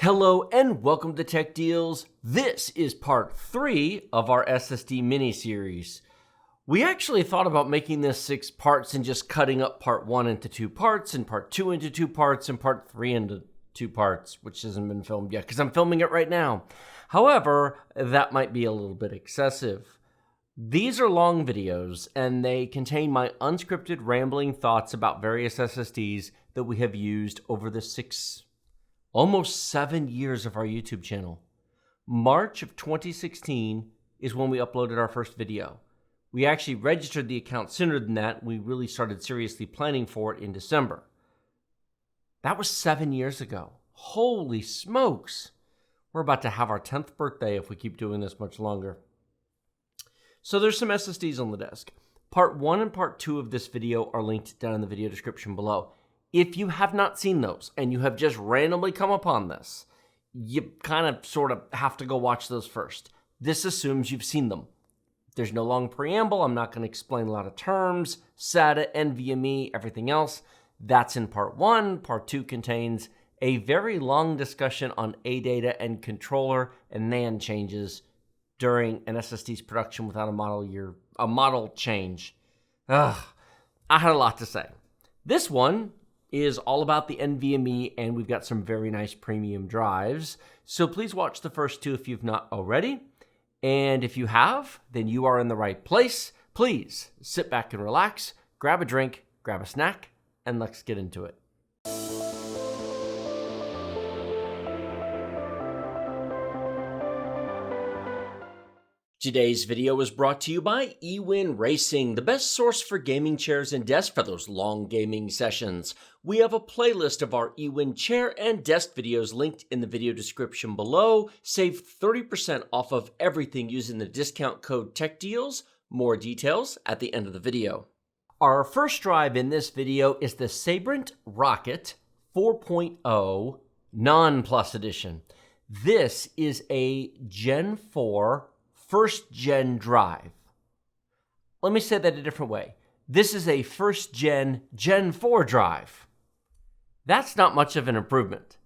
Hello and welcome to Tech Deals. This is part 3 of our SSD mini-series. We actually thought about making this 6 parts and just cutting up part 1 into 2 parts and part 2 into 2 parts and part 3 into 2 parts, which hasn't been filmed yet because I'm filming it right now. However, that might be a little bit excessive. These are long videos and they contain my unscripted rambling thoughts about various SSDs that we have used over the almost 7 years of our YouTube channel. March of 2016 is when we uploaded our first video. We actually registered the account sooner than that. We really started seriously planning for it in December. That was 7 years ago. Holy smokes. We're about to have our 10th birthday if we keep doing this much longer. So there's some SSDs on the desk. Part 1 and part 2 of this video are linked down in the video description below. If you have not seen those and you have just randomly come upon this, you kind of sort of have to go watch those first. This assumes you've seen them. There's no long preamble. I'm not going to explain a lot of terms, SATA, NVMe, everything else. That's in part 1. Part 2 contains a very long discussion on ADATA and controller and NAND changes during an SSD's production without a model change. I had a lot to say. This one is all about the NVMe, and we've got some very nice premium drives. So please watch the first 2 if you've not already. And if you have, then you are in the right place. Please sit back and relax, grab a drink, grab a snack, and let's get into it. Today's video is brought to you by eWin Racing, the best source for gaming chairs and desks for those long gaming sessions. We have a playlist of our eWin chair and desk videos linked in the video description below. Save 30% off of everything using the discount code TechDeals. More details at the end of the video. Our first drive in this video is the Sabrent Rocket 4.0 Non-Plus Edition. This is a Gen 4 first gen drive. Let me say that a different way. This is a first gen 4 drive. That's not much of an improvement.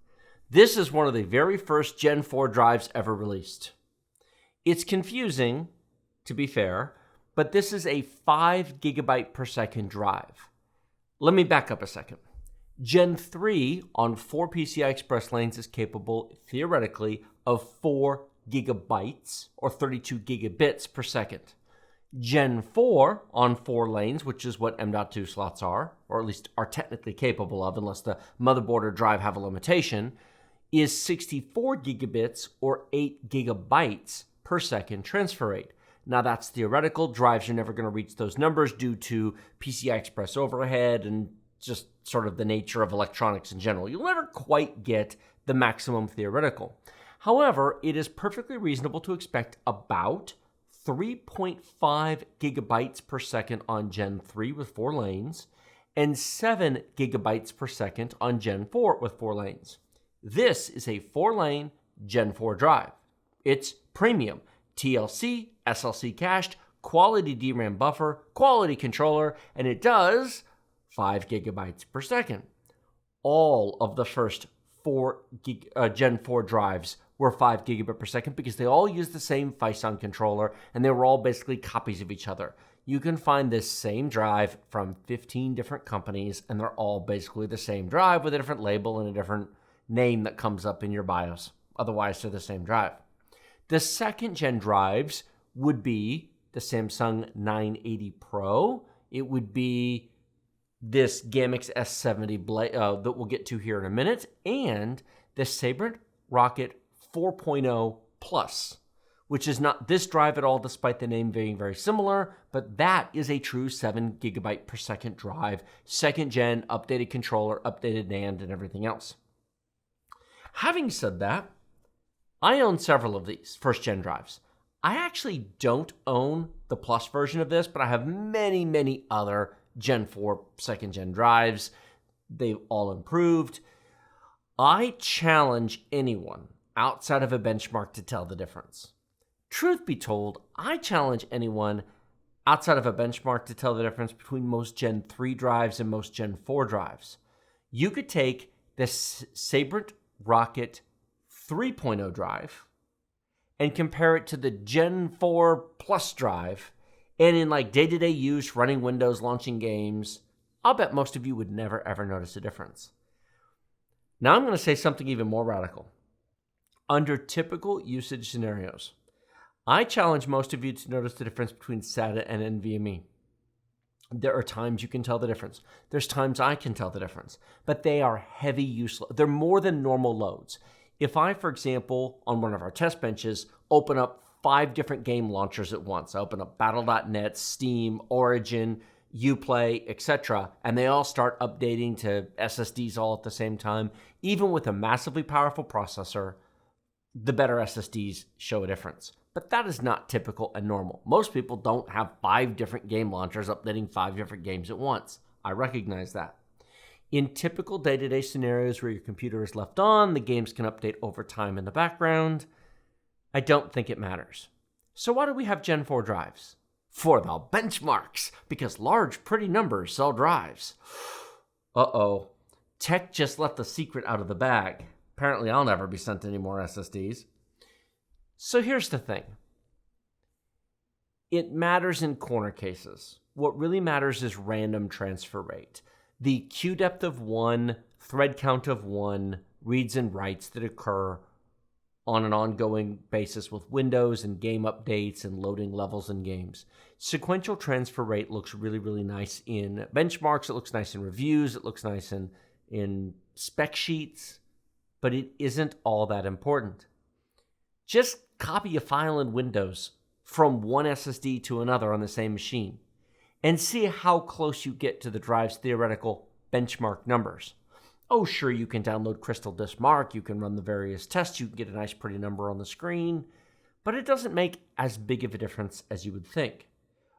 This is one of the very first Gen 4 drives ever released. It's confusing, to be fair, but this is a 5 gigabyte per second drive. Let me back up a second. Gen 3 on 4 PCI Express lanes is capable, theoretically, of 4 gigabytes or 32 gigabits per second. Gen 4 on 4 lanes, which is what M.2 slots are, or at least are technically capable of, unless the motherboard or drive have a limitation, is 64 gigabits or 8 gigabytes per second transfer rate. Now that's theoretical. Drives are never going to reach those numbers due to PCI Express overhead and just sort of the nature of electronics in general. You'll never quite get the maximum theoretical. However, it is perfectly reasonable to expect about 3.5 gigabytes per second on Gen 3 with 4 lanes and 7 gigabytes per second on Gen 4 with 4 lanes. This is a 4-lane Gen 4 drive. It's premium, TLC, SLC cached, quality DRAM buffer, quality controller, and it does 5 gigabytes per second. All of the first Gen 4 drives were 5 gigabit per second because they all use the same Phison controller and they were all basically copies of each other. You can find this same drive from 15 different companies and they're all basically the same drive with a different label and a different name that comes up in your BIOS. Otherwise, they're the same drive. The second gen drives would be the Samsung 980 Pro. It would be this Gigabyte S50 that we'll get to here in a minute, and the Sabrent Rocket 4.0 Plus, which is not this drive at all, despite the name being very similar, but that is a true 7 gigabyte per second drive, second gen, updated controller, updated NAND, and everything else. Having said that, I own several of these first gen drives. I actually don't own the Plus version of this, but I have many, many other Gen 4 second gen drives. They've all improved. I challenge anyone outside of a benchmark to tell the difference. Truth be told, I challenge anyone outside of a benchmark to tell the difference between most Gen 3 drives and most Gen 4 drives. You could take this Sabrent Rocket 3.0 drive and compare it to the Gen 4 Plus drive, and in like day-to-day use, running Windows, launching games, I'll bet most of you would never ever notice a difference. Now I'm going to say something even more radical. Under typical usage scenarios, I challenge most of you to notice the difference between SATA and NVMe. There are times you can tell the difference. There's times I can tell the difference. But they are heavy use. They're more than normal loads. If I, for example, on one of our test benches, open up 5 different game launchers at once, I open up Battle.net, Steam, Origin, Uplay, etc., and they all start updating to SSDs all at the same time, even with a massively powerful processor, the better SSDs show a difference. But that is not typical and normal. Most people don't have 5 different game launchers updating 5 different games at once. I recognize that. In typical day-to-day scenarios where your computer is left on, the games can update over time in the background, I don't think it matters. So why do we have Gen 4 drives? For the benchmarks, because large, pretty numbers sell drives. Uh-oh. Tech just let the secret out of the bag. Apparently I'll never be sent any more SSDs. So here's the thing. It matters in corner cases. What really matters is random transfer rate. The queue depth of 1, thread count of 1, reads and writes that occur on an ongoing basis with Windows and game updates and loading levels in games. Sequential transfer rate looks really, really nice in benchmarks. It looks nice in reviews. It looks nice in spec sheets. But it isn't all that important. Just copy a file in Windows from one SSD to another on the same machine and see how close you get to the drive's theoretical benchmark numbers. Oh, sure, you can download Crystal Disk Mark, you can run the various tests, you can get a nice pretty number on the screen, but it doesn't make as big of a difference as you would think.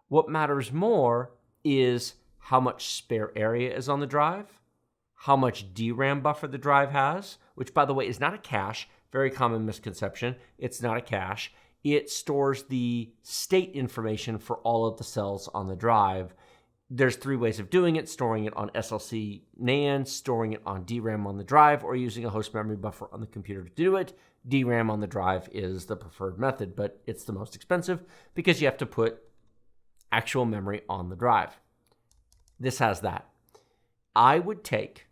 What matters more is how much spare area is on the drive, how much DRAM buffer the drive has, which, by the way, is not a cache. Very common misconception. It's not a cache. It stores the state information for all of the cells on the drive. There's 3 ways of doing it: storing it on SLC NAND, storing it on DRAM on the drive, or using a host memory buffer on the computer to do it. DRAM on the drive is the preferred method, but it's the most expensive because you have to put actual memory on the drive. This has that. I would take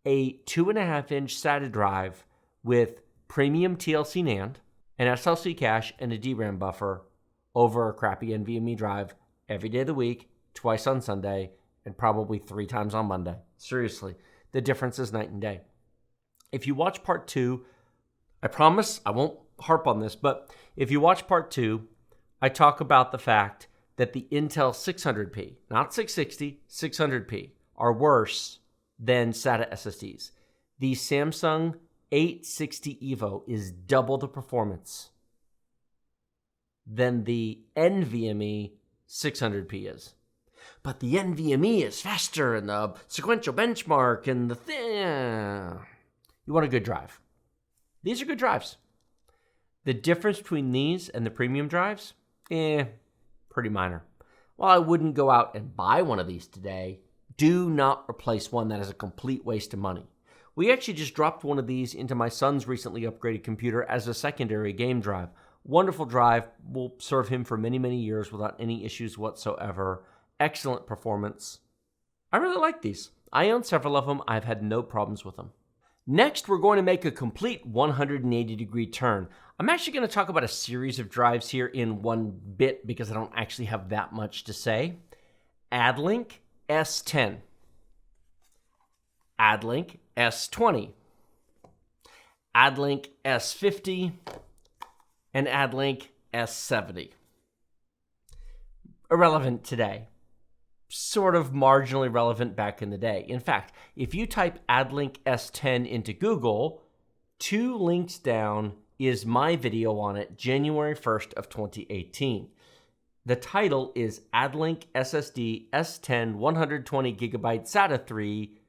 a 2.5-inch SATA drive with premium TLC NAND, an SLC cache, and a DRAM buffer over a crappy NVMe drive every day of the week, twice on Sunday, and probably 3 times on Monday. Seriously, the difference is night and day. If you watch part 2, I promise I won't harp on this, but if you watch part 2, I talk about the fact that the Intel 600p, not 660, 600p, are worse than SATA SSDs. The Samsung 860 EVO is double the performance than the NVMe 600p is. But the NVMe is faster, and the sequential benchmark, and the thing. You want a good drive. These are good drives. The difference between these and the premium drives, pretty minor. While I wouldn't go out and buy one of these today, do not replace one that is a complete waste of money. We actually just dropped one of these into my son's recently upgraded computer as a secondary game drive. Wonderful drive, will serve him for many, many years without any issues whatsoever. Excellent performance. I really like these. I own several of them. I've had no problems with them. Next, we're going to make a complete 180-degree turn. I'm actually going to talk about a series of drives here in one bit because I don't actually have that much to say. Adlink S10. Adlink S20. Adlink S50. And Adlink S70. Irrelevant today. Sort of marginally relevant back in the day. In fact, if you type Adlink S10 into Google, 2 links down is my video on it, January 1st of 2018. The title is Adlink SSD S10 120 GB SATA 3.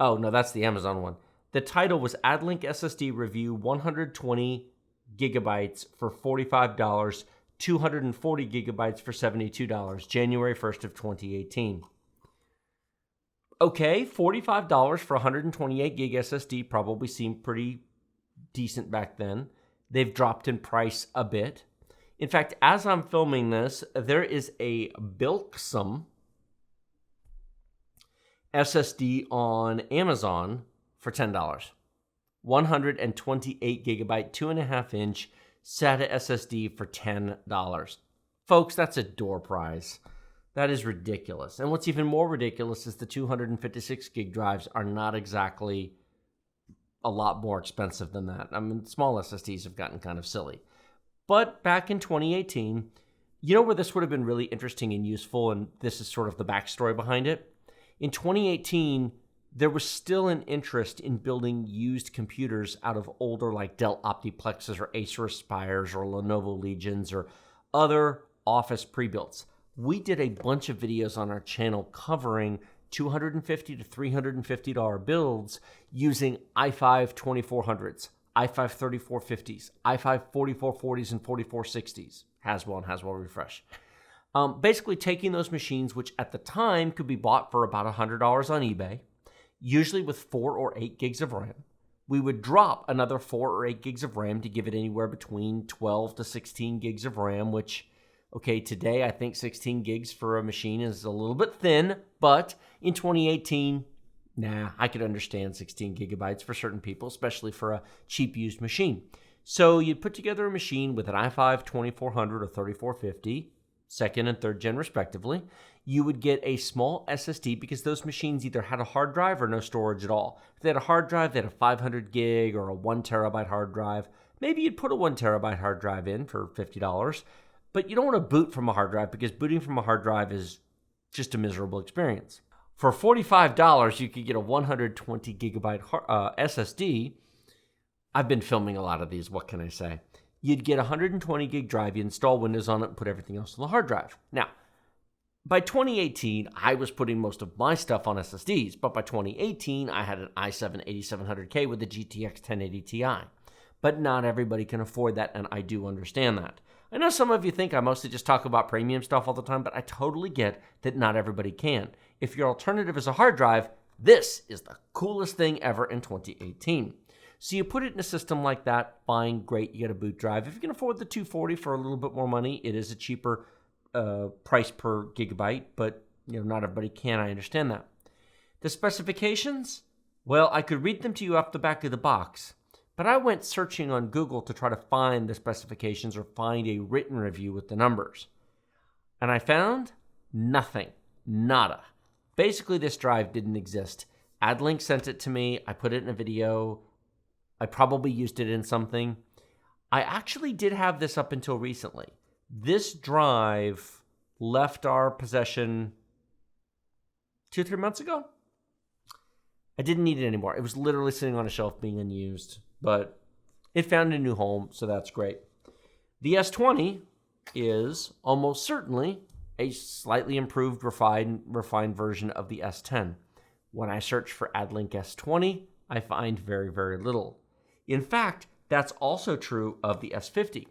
Oh, no, that's the Amazon one. The title was Adlink SSD Review 120 gigabytes for $45, 240 gigabytes for $72, January 1st of 2018. Okay, $45 for 128 gig SSD probably seemed pretty decent back then. They've dropped in price a bit. In fact, as I'm filming this, there is a Bilksum SSD on Amazon for $10. 128 gigabyte, 2.5-inch SATA SSD for $10. Folks, that's a door prize. That is ridiculous. And what's even more ridiculous is the 256 gig drives are not exactly a lot more expensive than that. I mean, small SSDs have gotten kind of silly. But back in 2018, you know where this would have been really interesting and useful, and this is sort of the backstory behind it? In 2018, there was still an interest in building used computers out of older like Dell Optiplexes or Acer Aspires or Lenovo Legions or other Office pre-builts. We did a bunch of videos on our channel covering $250 to $350 builds using i5 2400s, i5 3450s, i5 4440s and 4460s, Haswell and Haswell Refresh. Basically taking those machines, which at the time could be bought for about $100 on eBay, usually with 4 or 8 gigs of RAM. We would drop another 4 or 8 gigs of RAM to give it anywhere between 12 to 16 gigs of RAM, which, okay, today I think 16 gigs for a machine is a little bit thin, but in 2018, I could understand 16 gigabytes for certain people, especially for a cheap used machine. So you'd put together a machine with an i5 2400 or 3450, second and third gen respectively. You would get a small SSD because those machines either had a hard drive or no storage at all. If they had a hard drive, they had a 500 gig or a 1 terabyte hard drive. Maybe you'd put a 1 terabyte hard drive in for $50, but you don't want to boot from a hard drive because booting from a hard drive is just a miserable experience. For $45, you could get a 120 gigabyte SSD. I've been filming a lot of these, what can I say? You'd get a 120 gig drive, you install Windows on it, and put everything else on the hard drive. Now, by 2018, I was putting most of my stuff on SSDs, but by 2018, I had an i7-8700K with a GTX 1080 Ti. But not everybody can afford that, and I do understand that. I know some of you think I mostly just talk about premium stuff all the time, but I totally get that not everybody can. If your alternative is a hard drive, this is the coolest thing ever in 2018. So you put it in a system like that, fine, great, you get a boot drive. If you can afford the 240 for a little bit more money, it is a cheaper price per gigabyte, but not everybody can, I understand that. The specifications? Well, I could read them to you off the back of the box, but I went searching on Google to try to find the specifications or find a written review with the numbers. And I found nothing, nada. Basically, this drive didn't exist. Adlink sent it to me, I put it in a video, I probably used it in something. I actually did have this up until recently. This drive left our possession 2-3 months ago. I didn't need it anymore. It was literally sitting on a shelf being unused, but it found a new home, so that's great. The S20 is almost certainly a slightly improved, refined version of the S10. When I search for Adlink S20, I find very, very little. In fact, that's also true of the S50.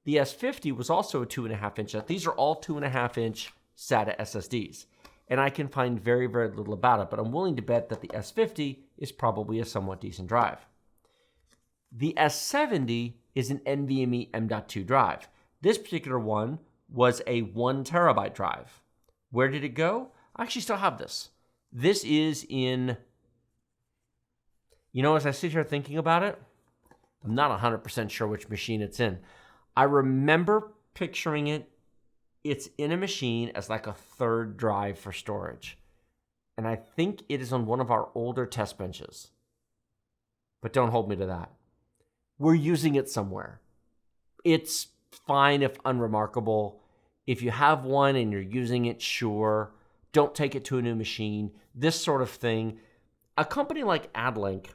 The S50 was also a 2.5-inch. These are all 2.5-inch SATA SSDs. And I can find very, very little about it, but I'm willing to bet that the S50 is probably a somewhat decent drive. The S70 is an NVMe M.2 drive. This particular one was a 1 terabyte drive. Where did it go? I actually still have this. This is in, as I sit here thinking about it, I'm not 100% sure which machine it's in. I remember picturing it. It's in a machine as like a third drive for storage. And I think it is on one of our older test benches. But don't hold me to that. We're using it somewhere. It's fine if unremarkable. If you have one and you're using it, sure. Don't take it to a new machine. This sort of thing. A company like Adlink,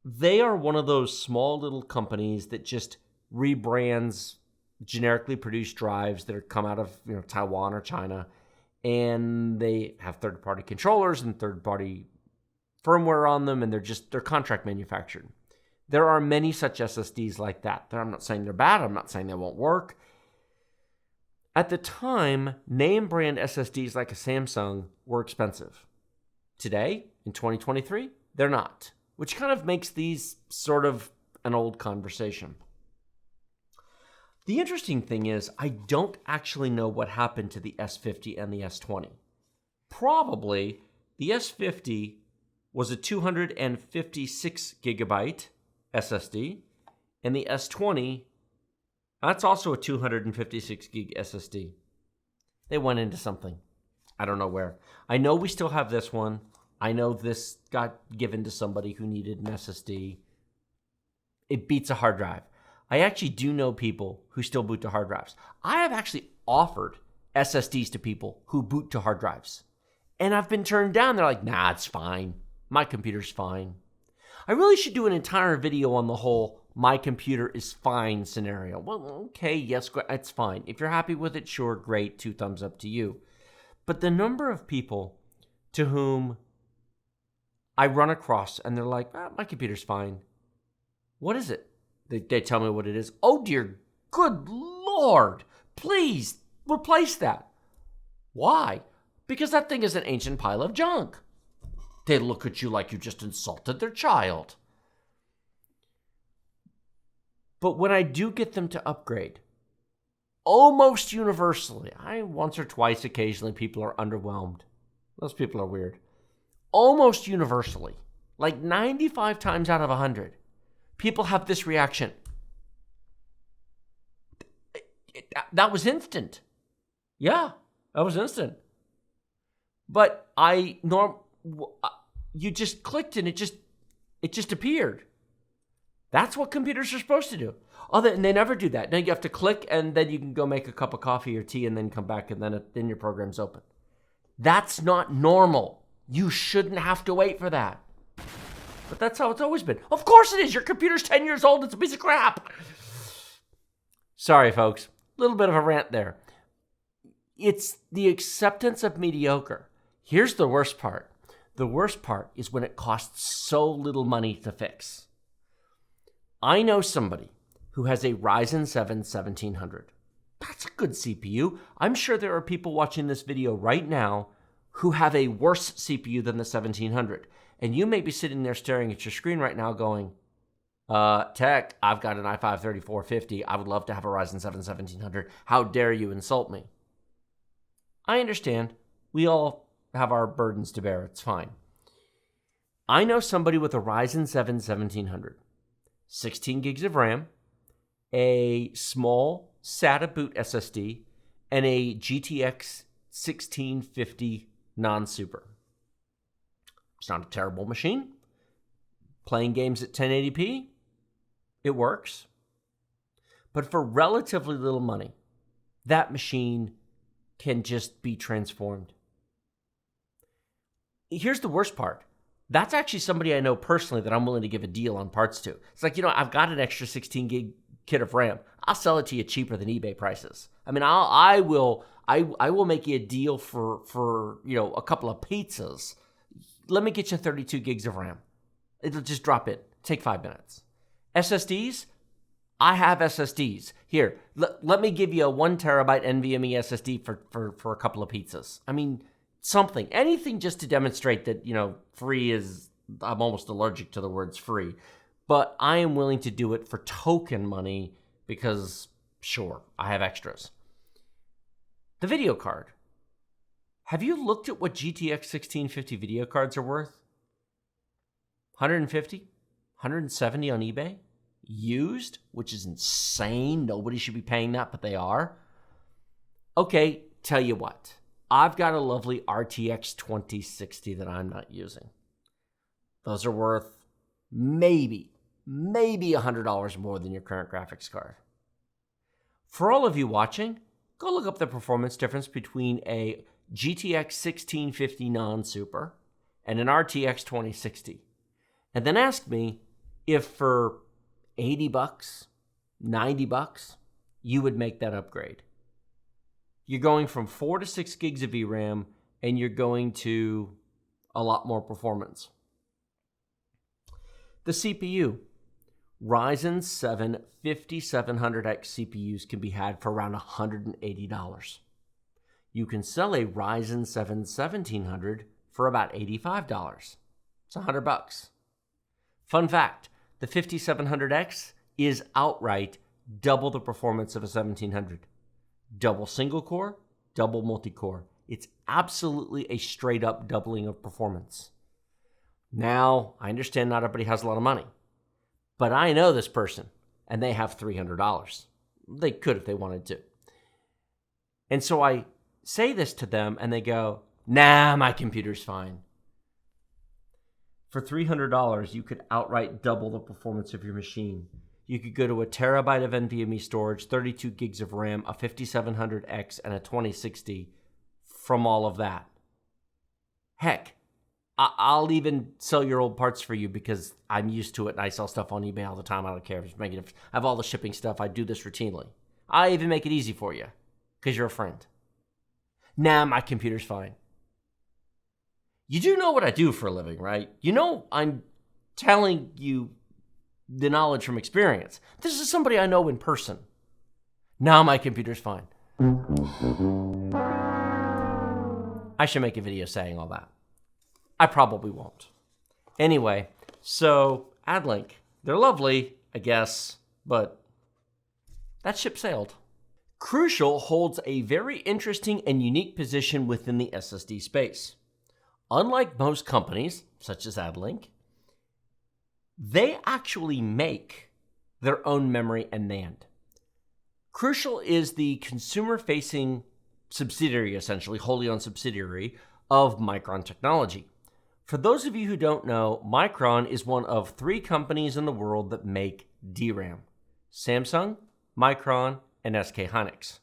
they are one of those small little companies that just rebrands generically produced drives that come out of Taiwan or China, and they have third-party controllers and third-party firmware on them, and they're contract manufactured. There are many such SSDs like that. I'm not saying they're bad. I'm not saying they won't work. At the time, name brand SSDs like a Samsung were expensive. Today, in 2023, they're not, which kind of makes these sort of an old conversation. The interesting thing is, I don't actually know what happened to the S50 and the S20. Probably the S50 was a 256 gigabyte SSD, and the S20, that's also a 256 gig SSD. They went into something. I don't know where. I know we still have this one. I know this got given to somebody who needed an SSD. It beats a hard drive. I actually do know people who still boot to hard drives. I have actually offered SSDs to people who boot to hard drives. And I've been turned down. They're like, nah, it's fine. My computer's fine. I really should do an entire video on the whole my computer is fine scenario. Well, okay, yes, it's fine. If you're happy with it, sure, great, 2 thumbs up to you. But the number of people to whom I run across and they're like, my computer's fine. What is it? They tell me what it is. Oh, dear, good Lord, please replace that. Why? Because that thing is an ancient pile of junk. They look at you like you just insulted their child. But when I do get them to upgrade, almost universally, once or twice occasionally people are underwhelmed. Those people are weird. Almost universally, like 95 times out of 100, people have this reaction. That was instant. Yeah, that was instant. But you just clicked and it just appeared. That's what computers are supposed to do. And they never do that. Now you have to click and then you can go make a cup of coffee or tea and then come back and then your program's open. That's not normal. You shouldn't have to wait for that. But that's how it's always been. Of course it is. Your computer's 10 years old. It's a piece of crap. Sorry, folks. A little bit of a rant there. It's the acceptance of mediocre. Here's the worst part. The worst part is when it costs so little money to fix. I know somebody who has a Ryzen 7 1700. That's a good CPU. I'm sure there are people watching this video right now who have a worse CPU than the 1700. And you may be sitting there staring at your screen right now going, Tech, I've got an i5-3450. I would love to have a Ryzen 7 1700. How dare you insult me? I understand. We all have our burdens to bear. It's fine. I know somebody with a Ryzen 7 1700, 16 gigs of RAM, a small SATA boot SSD, and a GTX 1650 non-super. It's not a terrible machine. Playing games at 1080p, it works. But for relatively little money, that machine can just be transformed. Here's the worst part. That's actually somebody I know personally that I'm willing to give a deal on parts to. It's like, I've got an extra 16 gig kit of RAM. I'll sell it to you cheaper than eBay prices. I mean, I will make you a deal for a couple of pizzas. Let me get you 32 gigs of RAM. It'll just drop in. Take 5 minutes. SSDs? I have SSDs. Here, let me give you a 1 terabyte NVMe SSD for a couple of pizzas. I mean, something. Anything just to demonstrate that, free is, I'm almost allergic to the words free. But I am willing to do it for token money because, sure, I have extras. The video card. Have you looked at what GTX 1650 video cards are worth? 150? 170 on eBay? Used, which is insane. Nobody should be paying that, but they are. Okay, tell you what. I've got a lovely RTX 2060 that I'm not using. Those are worth maybe $100 more than your current graphics card. For all of you watching, go look up the performance difference between a GTX 1650 non-super and an RTX 2060. And then ask me if for $80, $90, you would make that upgrade. You're going from 4 to 6 gigs of VRAM, and you're going to a lot more performance. The CPU. Ryzen 7 5700X CPUs can be had for around $180. You can sell a Ryzen 7 1700 for about $85. It's $100. Fun fact, the 5700X is outright double the performance of a 1700. Double single core, double multi-core. It's absolutely a straight up doubling of performance. Now, I understand not everybody has a lot of money, but I know this person and they have $300. They could if they wanted to. And so I say this to them and they go, nah, my computer's fine. For $300, you could outright double the performance of your machine. You could go to a terabyte of NVMe storage, 32 gigs of RAM, a 5700X, and a 2060 from all of that. Heck, I'll even sell your old parts for you because I'm used to it and I sell stuff on eBay all the time. I don't care if it's making it. I have all the shipping stuff. I do this routinely. I even make it easy for you because you're a friend. Nah, my computer's fine. You do know what I do for a living, right? You know I'm telling you the knowledge from experience. This is somebody I know in person. Now my computer's fine. I should make a video saying all that. I probably won't. Anyway, so Adlink, they're lovely, I guess, but that ship sailed. Crucial holds a very interesting and unique position within the SSD space. Unlike most companies, such as Adlink, they actually make their own memory and NAND. Crucial is the consumer-facing subsidiary, essentially, wholly owned subsidiary of Micron Technology. For those of you who don't know, Micron is one of 3 companies in the world that make DRAM. Samsung, Micron, and SK Hynix.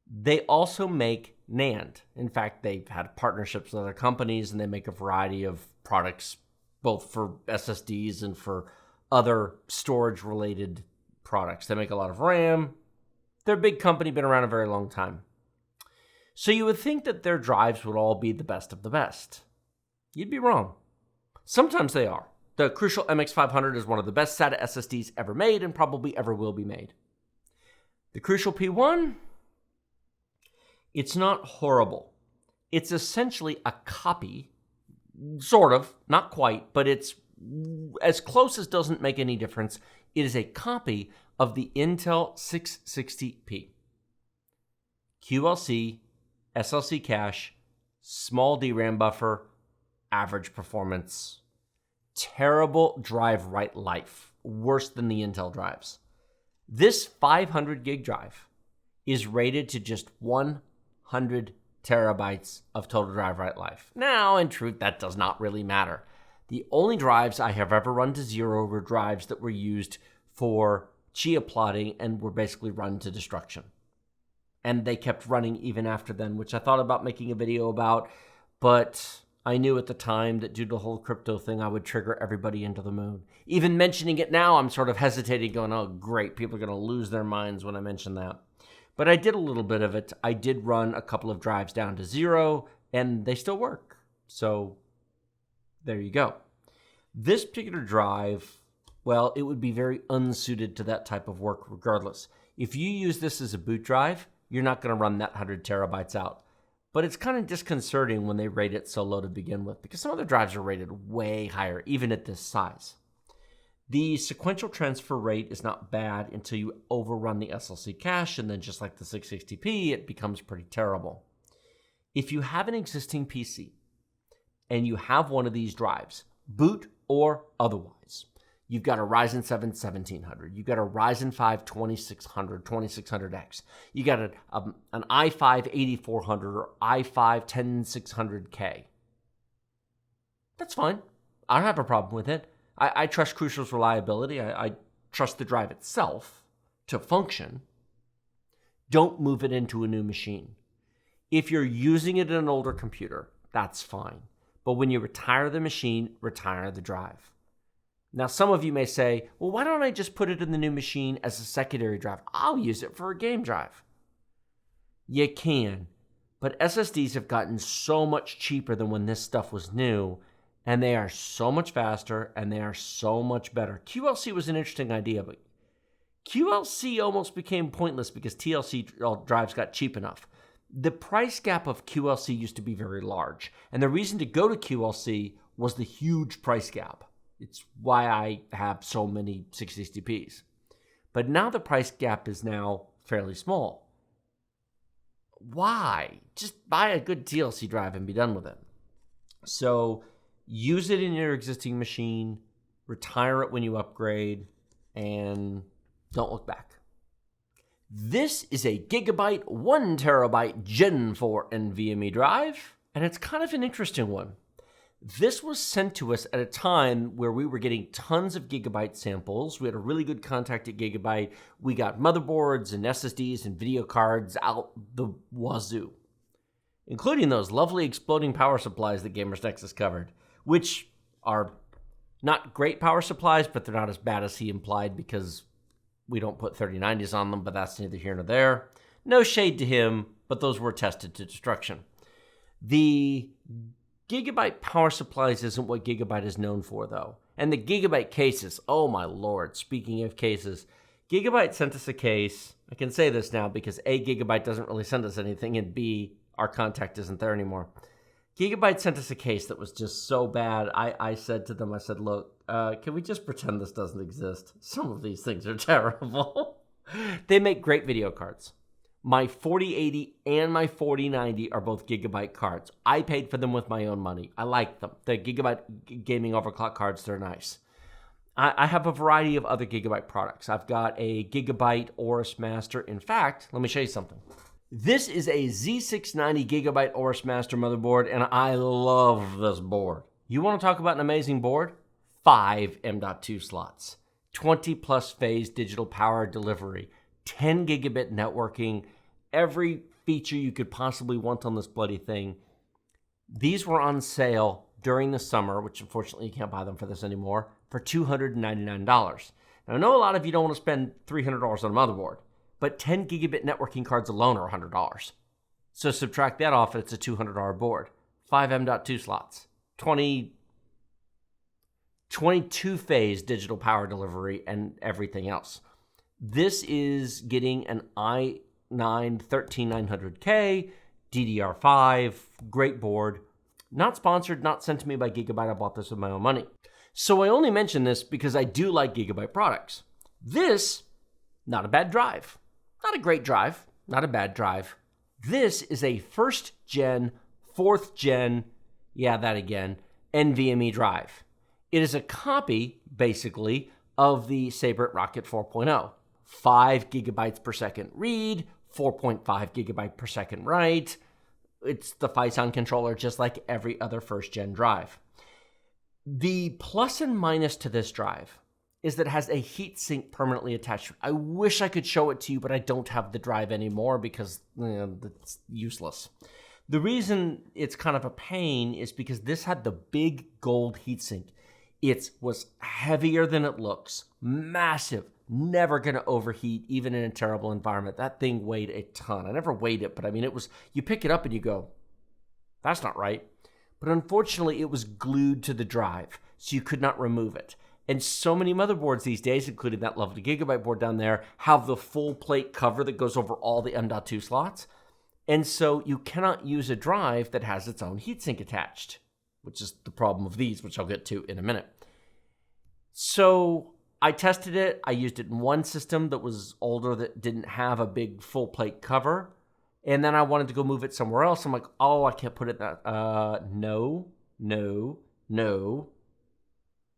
They also make NAND. In fact, they've had partnerships with other companies and they make a variety of products, both for SSDs and for other storage-related products. They make a lot of RAM. They're a big company, been around a very long time. So you would think that their drives would all be the best of the best. You'd be wrong. Sometimes they are. The Crucial MX500 is one of the best SATA SSDs ever made and probably ever will be made. The Crucial P1, it's not horrible. It's essentially a copy, sort of, not quite, but it's as close as doesn't make any difference. It is a copy of the Intel 660p. QLC, SLC cache, small DRAM buffer, average performance, terrible drive write life, worse than the Intel drives. This 500 gig drive is rated to just 100 terabytes of total drive write life. Now, in truth, that does not really matter. The only drives I have ever run to zero were drives that were used for chia plotting and were basically run to destruction. And they kept running even after then, which I thought about making a video about, but I knew at the time that due to the whole crypto thing, I would trigger everybody into the moon. Even mentioning it now, I'm sort of hesitating, going, oh, great, people are going to lose their minds when I mention that. But I did a little bit of it. I did run a couple of drives down to zero, and they still work. So there you go. This particular drive, well, it would be very unsuited to that type of work regardless. If you use this as a boot drive, you're not going to run that 100 terabytes out. But it's kind of disconcerting when they rate it so low to begin with, because some other drives are rated way higher, even at this size. The sequential transfer rate is not bad until you overrun the SLC cache, and then just like the 660p, it becomes pretty terrible. If you have an existing PC and you have one of these drives, boot or otherwise, you've got a Ryzen 7 1700, you've got a Ryzen 5 2600, 2600X, you got an i5 8400 or i5 10600K. That's fine. I don't have a problem with it. I trust Crucial's reliability. I trust the drive itself to function. Don't move it into a new machine. If you're using it in an older computer, that's fine. But when you retire the machine, retire the drive. Now, some of you may say, well, why don't I just put it in the new machine as a secondary drive? I'll use it for a game drive. You can, but SSDs have gotten so much cheaper than when this stuff was new, and they are so much faster, and they are so much better. QLC was an interesting idea, but QLC almost became pointless because TLC drives got cheap enough. The price gap of QLC used to be very large, and the reason to go to QLC was the huge price gap. It's why I have so many 660p's. But now the price gap is now fairly small. Why? Just buy a good TLC drive and be done with it. So use it in your existing machine, retire it when you upgrade, and don't look back. This is a Gigabyte 1TB Gen 4 NVMe drive, and it's kind of an interesting one. This was sent to us at a time where we were getting tons of Gigabyte samples. We had a really good contact at Gigabyte. We got motherboards and SSDs and video cards out the wazoo, including those lovely exploding power supplies that Gamers Nexus covered, which are not great power supplies, but they're not as bad as he implied because we don't put 3090s on them, but that's neither here nor there. No shade to him, but those were tested to destruction. The Gigabyte power supplies isn't what Gigabyte is known for, though. And the Gigabyte cases, oh my lord, speaking of cases, Gigabyte sent us a case. I can say this now because A, Gigabyte doesn't really send us anything, and B, our contact isn't there anymore. Gigabyte sent us a case that was just so bad. I said to them, I said, look, can we just pretend this doesn't exist? Some of these things are terrible. They make great video cards. My 4080 and my 4090 are both Gigabyte cards. I paid for them with my own money. I like them. The Gigabyte gaming overclock cards, they're nice. I have a variety of other Gigabyte products. I've got a Gigabyte Aorus Master. In fact, let me show you something. This is a Z690 Gigabyte Aorus Master motherboard, and I love this board. You want to talk about an amazing board? 5 M.2 slots, 20 plus phase digital power delivery, 10 gigabit networking, every feature you could possibly want on this bloody thing. These were on sale during the summer, which unfortunately you can't buy them for this anymore, for $299. Now, I know a lot of you don't want to spend $300 on a motherboard, but 10 gigabit networking cards alone are $100. So subtract that off, and it's a $200 board. 5 M.2 slots, 22 phase digital power delivery, and everything else. This is getting an i9 13900K, DDR5, great board. Not sponsored, not sent to me by Gigabyte. I bought this with my own money. So I only mention this because I do like Gigabyte products. This, not a bad drive. Not a great drive, not a bad drive. This is a 1st gen, 4th gen, yeah, that again, NVMe drive. It is a copy, basically, of the Sabrent Rocket 4.0. 5 gigabytes per second read, 4.5 gigabyte per second write. It's the Phison controller, just like every other 1st gen drive. The plus and minus to this drive is that it has a heatsink permanently attached. I wish I could show it to you, but I don't have the drive anymore because it's useless. The reason it's kind of a pain is because this had the big gold heatsink. It was heavier than it looks, massive, never going to overheat, even in a terrible environment. That thing weighed a ton. I never weighed it, but I mean, it was, you pick it up and you go, that's not right. But unfortunately, it was glued to the drive, so you could not remove it. And so many motherboards these days, including that lovely Gigabyte board down there, have the full plate cover that goes over all the M.2 slots. And so you cannot use a drive that has its own heatsink attached, which is the problem of these, which I'll get to in a minute. So I tested it. I used it in one system that was older that didn't have a big full plate cover. And then I wanted to go move it somewhere else. I'm like, oh, I can't put it that. No.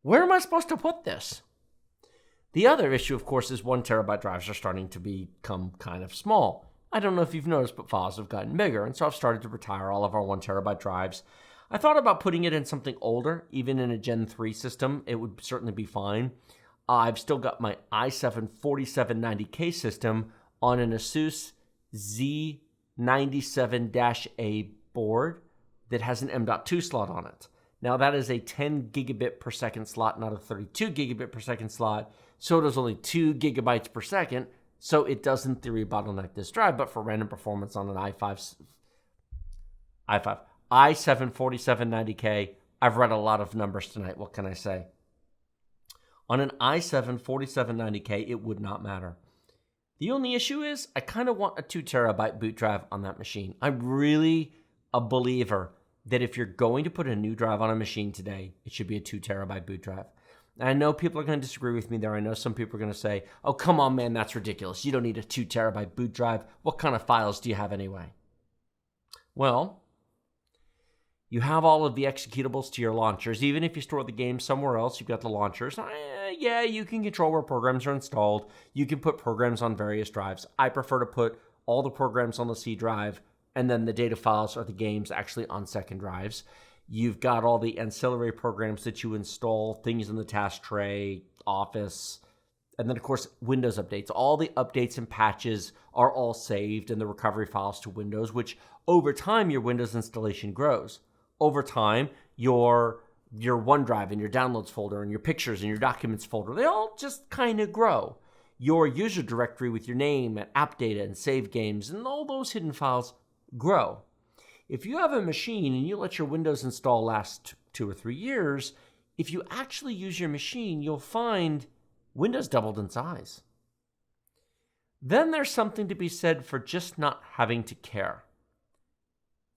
Where am I supposed to put this? The other issue, of course, is 1 terabyte drives are starting to become kind of small. I don't know if you've noticed, but files have gotten bigger. And so I've started to retire all of our 1 terabyte drives. I thought about putting it in something older, even in a Gen 3 system. It would certainly be fine. I've still got my i7 4790K system on an Asus Z97-A board that has an M.2 slot on it. Now, that is a 10 gigabit per second slot, not a 32 gigabit per second slot. So it is only 2 gigabytes per second. So it does, in theory, bottleneck this drive. But for random performance on an i7 4790K, I've read a lot of numbers tonight. What can I say? On an i7 4790K, it would not matter. The only issue is I kind of want a 2 terabyte boot drive on that machine. I'm really a believer that if you're going to put a new drive on a machine today, it should be a 2 terabyte boot drive. And I know people are going to disagree with me there. I know some people are going to say, oh, come on, man, that's ridiculous. You don't need a 2 terabyte boot drive. What kind of files do you have anyway? Well, you have all of the executables to your launchers. Even if you store the game somewhere else, you've got the launchers. Yeah, you can control where programs are installed. You can put programs on various drives. I prefer to put all the programs on the C drive, and then the data files or the games actually on second drives. You've got all the ancillary programs that you install, things in the task tray, Office, and then, of course, Windows updates. All the updates and patches are all saved in the recovery files to Windows, which over time, your Windows installation grows. Over time, your OneDrive and your Downloads folder and your Pictures and your Documents folder, they all just kind of grow. Your user directory with your name and app data and save games and all those hidden files grow. If you have a machine and you let your Windows install last 2 or 3 years, if you actually use your machine, you'll find Windows doubled in size. Then there's something to be said for just not having to care.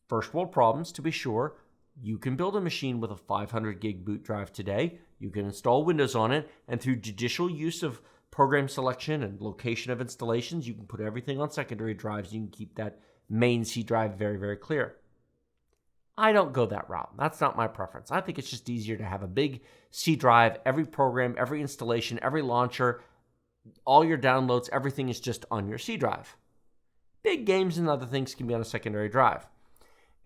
First world problems, to be sure. You can build a machine with a 500 gig boot drive today. You can install Windows on it, and through judicial use of program selection and location of installations, you can put everything on secondary drives. You can keep that main C drive very, very clear. I don't go that route. That's not my preference. I think it's just easier to have a big C drive. Every program, every installation, every launcher, all your downloads, everything is just on your C drive. Big games and other things can be on a secondary drive.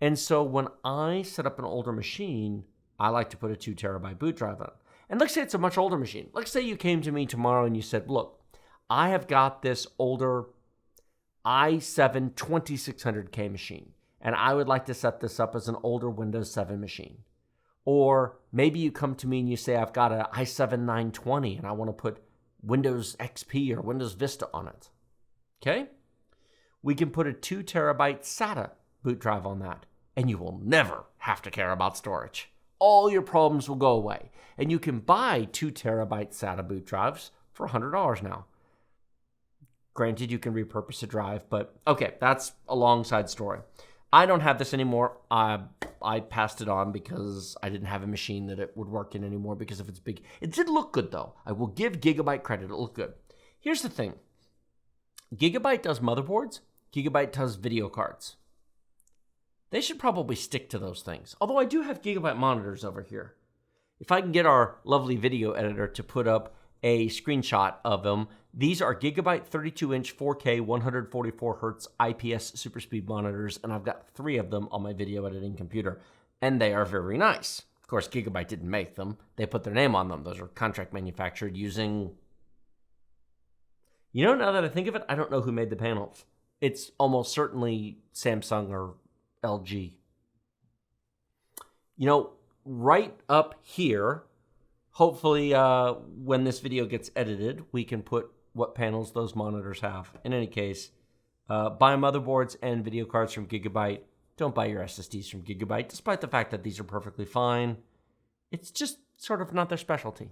And so when I set up an older machine, I like to put a 2 terabyte boot drive on. And let's say it's a much older machine. Let's say you came to me tomorrow and you said, look, I have got this older i7 2600K machine, and I would like to set this up as an older Windows 7 machine. Or maybe you come to me and you say, I've got an i7 920 and I want to put Windows XP or Windows Vista on it. Okay? We can put a 2 terabyte SATA boot drive on that, and you will never have to care about storage. All your problems will go away, and you can buy 2 terabyte SATA boot drives for $100 now. Granted, you can repurpose a drive, but okay, that's a long side story. I don't have this anymore. I passed it on because I didn't have a machine that it would work in anymore because of its big. It did look good, though. I will give Gigabyte credit. It looked good. Here's the thing. Gigabyte does motherboards. Gigabyte does video cards. They should probably stick to those things. Although I do have Gigabyte monitors over here. If I can get our lovely video editor to put up a screenshot of them, these are Gigabyte 32-inch 4K 144Hz IPS super speed monitors, and I've got 3 of them on my video editing computer, and they are very nice. Of course, Gigabyte didn't make them. They put their name on them. Those are contract manufactured using... You know, now that I think of it, I don't know who made the panels. It's almost certainly Samsung or LG. You know, right up here, hopefully when this video gets edited, we can put what panels those monitors have. In any case, buy motherboards and video cards from Gigabyte. Don't buy your SSDs from Gigabyte, despite the fact that these are perfectly fine. It's just sort of not their specialty.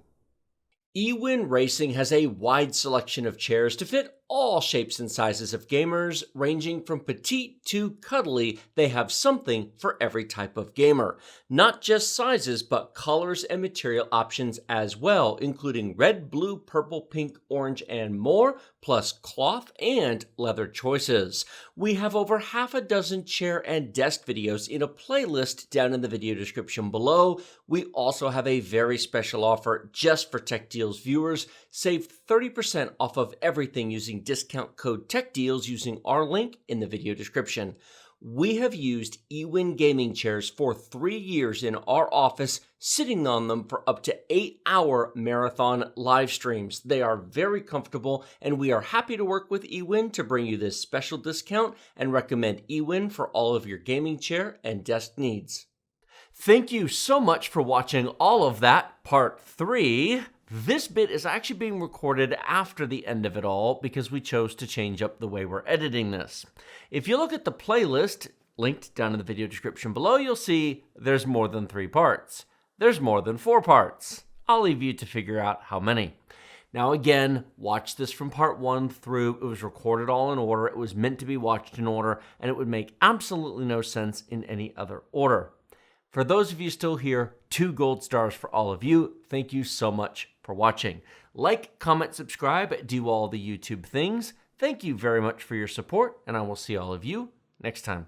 eWin Racing has a wide selection of chairs to fit all shapes and sizes of gamers, ranging from petite to cuddly. They have something for every type of gamer. Not just sizes, but colors and material options as well, including red, blue, purple, pink, orange, and more, plus cloth and leather choices. We have over half a dozen chair and desk videos in a playlist down in the video description below. We also have a very special offer just for Tech Deals viewers. Save 30% off of everything using discount code TechDeals using our link in the video description. We have used eWin gaming chairs for 3 years in our office, sitting on them for up to 8-hour marathon live streams. They are very comfortable, and we are happy to work with eWin to bring you this special discount and recommend eWin for all of your gaming chair and desk needs. Thank you so much for watching all of that, part 3. This bit is actually being recorded after the end of it all because we chose to change up the way we're editing this. If you look at the playlist, linked down in the video description below, you'll see there's more than 3 parts. There's more than 4 parts. I'll leave you to figure out how many. Now again, watch this from part 1 through. It was recorded all in order. It was meant to be watched in order, and it would make absolutely no sense in any other order. For those of you still here, 2 gold stars for all of you. Thank you so much for watching. Like, comment, subscribe, do all the YouTube things. Thank you very much for your support, and I will see all of you next time.